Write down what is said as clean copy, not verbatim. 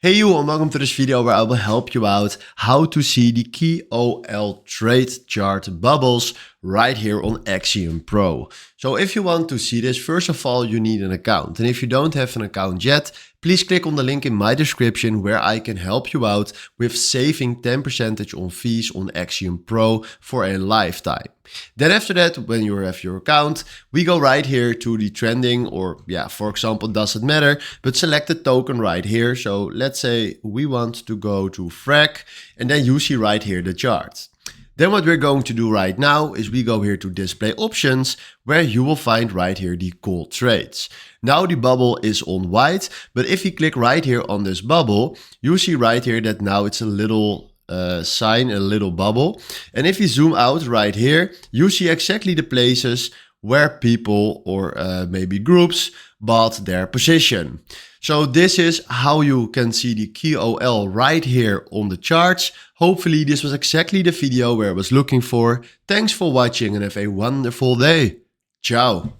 Hey you, and welcome to this video where I will help you out how to see the KOL trade chart bubbles right here on Axiom Pro. So if you want to see this, first of all, you need an account. And if you don't have an account yet, please click on the link in my description where I can help you out with saving 10% on fees on Axiom Pro for a lifetime. Then after that, when you have your account, we go right here to the trending, or for example, doesn't matter, but select the token right here. So let's say we want to go to frag, and then you see right here the chart. Then what we're going to do right now is we go here to display options, where you will find right here the call trades. Now the bubble is on white, but if you click right here on this bubble, you see right here that now it's a little sign, a little bubble. And if you zoom out right here, you see exactly the places where people or maybe groups bought their position. So this is how you can see the KOL right here on the charts. Hopefully this was exactly the video where I was looking for. Thanks for watching and have a wonderful day. Ciao.